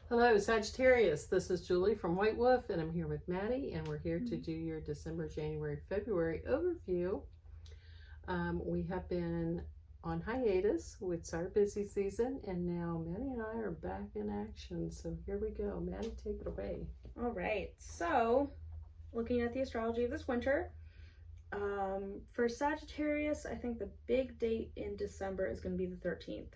Hello, Sagittarius. This is Julie from White Wolf, and I'm here with Maddie, and we're here to do your December, January, February overview. We have been on hiatus with our busy season, and now Maddie and I are back in action. So here we go. Maddie, take it away. All right. So, looking at the astrology of this winter, for Sagittarius, I think the big date in December is going to be the 13th.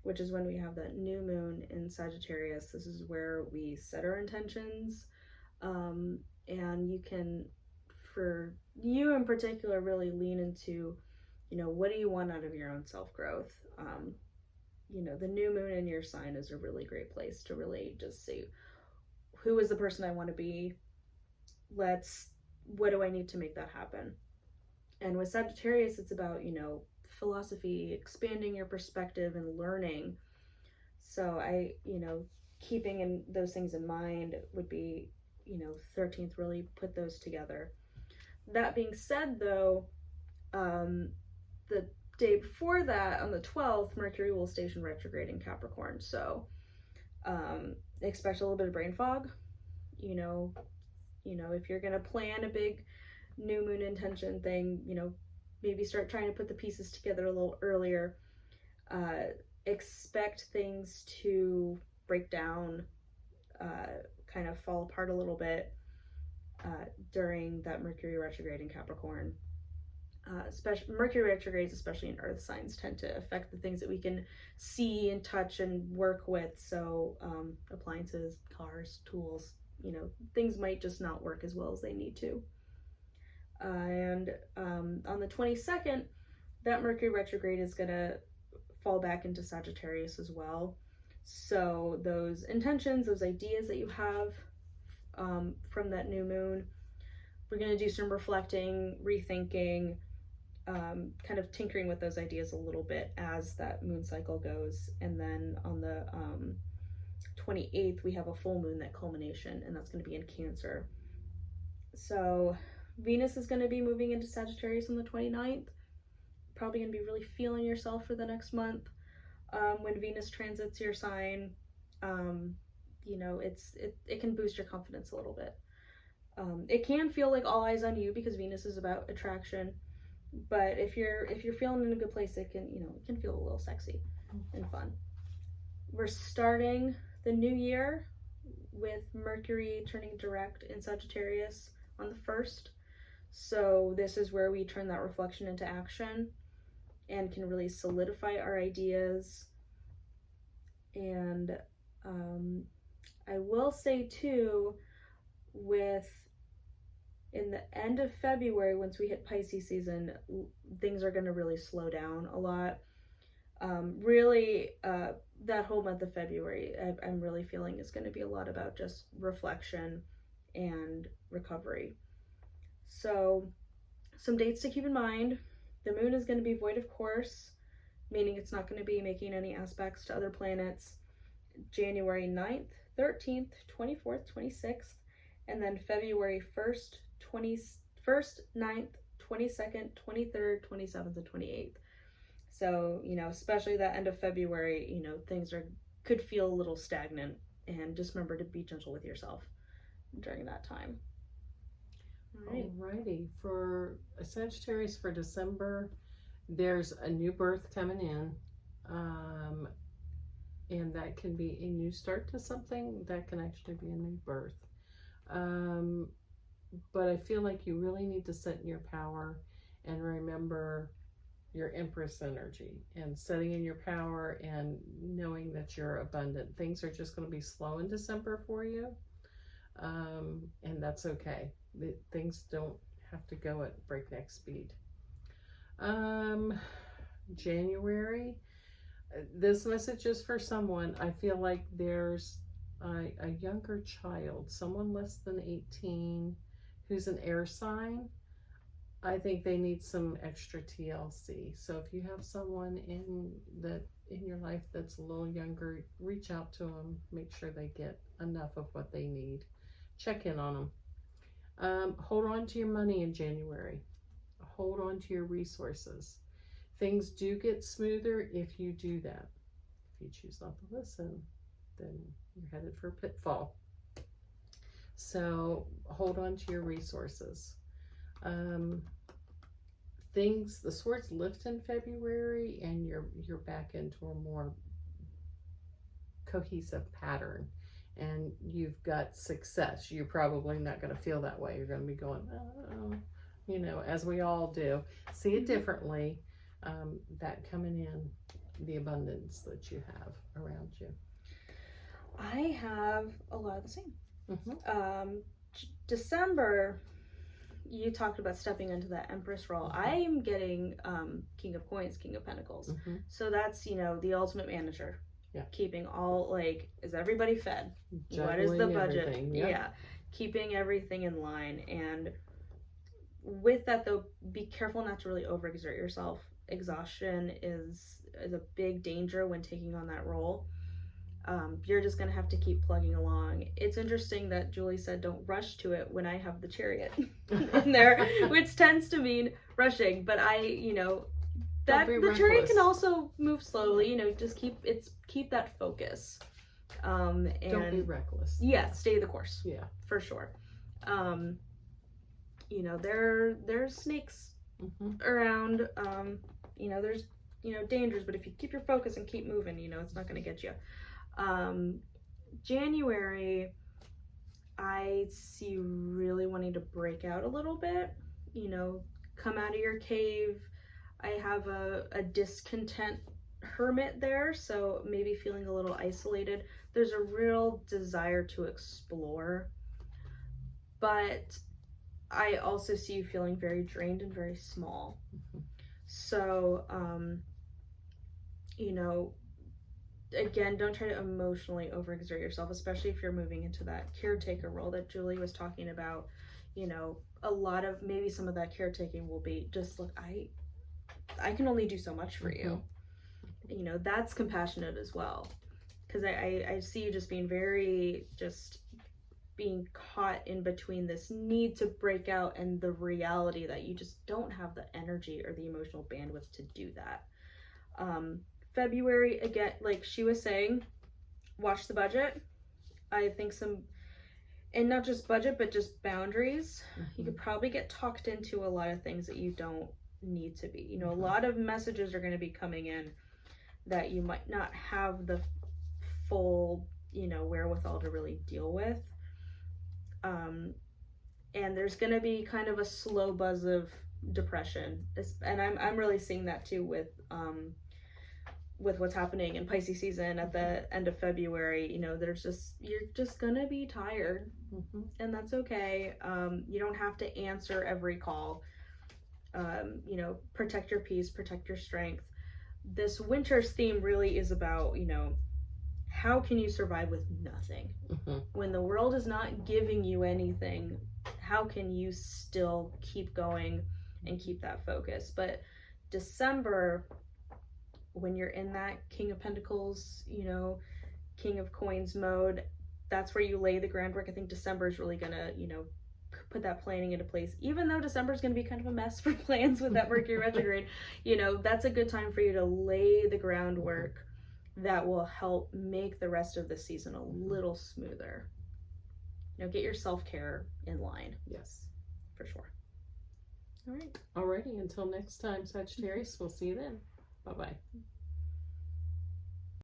Which is when we have the new moon in Sagittarius. This is where we set our intentions. And you can, for you in particular, really lean into, what do you want out of your own self-growth? The new moon in your sign is a really great place to really just say, who is the person I want to be? What do I need to make that happen? And with Sagittarius, it's about, philosophy, expanding your perspective and learning. So keeping in those things in mind would be, 13th, really put those together. That being said, though, the day before that, on the 12th, Mercury will station retrograde in Capricorn. So expect a little bit of brain fog. If you're gonna plan a big new moon intention thing, maybe start trying to put the pieces together a little earlier. Expect things to break down, kind of fall apart a little bit during that Mercury retrograde in Capricorn. Mercury retrogrades, especially in earth signs, tend to affect the things that we can see and touch and work with. So appliances, cars, tools, things might just not work as well as they need to. And on the 22nd, that Mercury retrograde is going to fall back into Sagittarius as well. So those intentions, those ideas that you have from that new moon, we're going to do some reflecting, rethinking, kind of tinkering with those ideas a little bit as that moon cycle goes. And then on the 28th, we have a full moon, that culmination, and that's going to be in Cancer. So Venus is going to be moving into Sagittarius on the 29th. Probably going to be really feeling yourself for the next month. When Venus transits your sign, it can boost your confidence a little bit. It can feel like all eyes on you because Venus is about attraction, but if you're feeling in a good place, it can feel a little sexy and fun. We're starting the new year with Mercury turning direct in Sagittarius on the 1st. So this is where we turn that reflection into action and can really solidify our ideas. And I will say too, in the end of February, once we hit Pisces season, things are going to really slow down a lot. That whole month of February, I'm really feeling is going to be a lot about just reflection and recovery. So some dates to keep in mind. The moon is going to be void of course, meaning it's not going to be making any aspects to other planets. January 9th, 13th, 24th, 26th, and then February 1st, 9th, 22nd, 23rd, 27th, and 28th. So, especially that end of February, things could feel a little stagnant, and just remember to be gentle with yourself during that time. Alrighty, for Sagittarius for December, there's a new birth coming in, and that can be a new start to something. That can actually be a new birth. But I feel like you really need to sit in your power and remember your Empress energy and setting in your power and knowing that you're abundant. Things are just going to be slow in December for you, and that's okay. Things don't have to go at breakneck speed. January, this message is for someone. I feel like there's a younger child, someone less than 18, who's an air sign. I think they need some extra TLC. So if you have someone in your life that's a little younger, reach out to them, make sure they get enough of what they need. Check in on them. Hold on to your money in January. Hold on to your resources. Things do get smoother if you do that. If you choose not to listen, then you're headed for a pitfall. So hold on to your resources. The swords lift in February, and you're back into a more cohesive pattern, and you've got success. You're probably not going to feel that way. You're going to be going, oh, as we all do. See it differently. That coming in, the abundance that you have around you. I have a lot of the same. Mm-hmm. December, you talked about stepping into that Empress role. Mm-hmm. I am getting King of Coins, King of Pentacles. Mm-hmm. So that's, the ultimate manager. Yeah. Keeping all, is everybody fed? Juggling what is the budget? Yep. Yeah. Keeping everything in line. And with that, though, be careful not to really overexert yourself. Exhaustion is a big danger when taking on that role. You're just going to have to keep plugging along. It's interesting that Julie said don't rush to it when I have the Chariot in there, which tends to mean rushing. But that the Chariot can also move slowly. Just keep that focus. And don't be reckless. Yeah, stay the course. Yeah, for sure. There's snakes around. There's dangers, but if you keep your focus and keep moving, it's not going to get you. January, I see you really wanting to break out a little bit, come out of your cave. I have a discontent hermit there, so maybe feeling a little isolated. There's a real desire to explore, but I also see you feeling very drained and very small. So, again, don't try to emotionally overexert yourself, especially if you're moving into that caretaker role that Julie was talking about. A lot of, maybe some of that caretaking will be just, look, I can only do so much for you. That's compassionate as well. Because I see you just being being caught in between this need to break out and the reality that you just don't have the energy or the emotional bandwidth to do that. February, again, like she was saying, watch the budget. I think and not just budget, but just boundaries. You could probably get talked into a lot of things that you don't need to be. A lot of messages are going to be coming in that you might not have the full, wherewithal to really deal with. And there's going to be kind of a slow buzz of depression. And I'm really seeing that too with what's happening in Pisces season at the end of February. You're just gonna be tired, and that's okay. You don't have to answer every call. Protect your peace, protect your strength. This winter's theme really is about, how can you survive with nothing? When the world is not giving you anything, how can you still keep going and keep that focus? But December, when you're in that King of Pentacles, King of Coins mode, that's where you lay the groundwork. I think December is really gonna, put that planning into place. Even though December is gonna be kind of a mess for plans with that Mercury retrograde, that's a good time for you to lay the groundwork that will help make the rest of the season a little smoother. Get your self-care in line. Yes, for sure. All right. Alrighty, until next time, Sagittarius, we'll see you then. Bye-bye.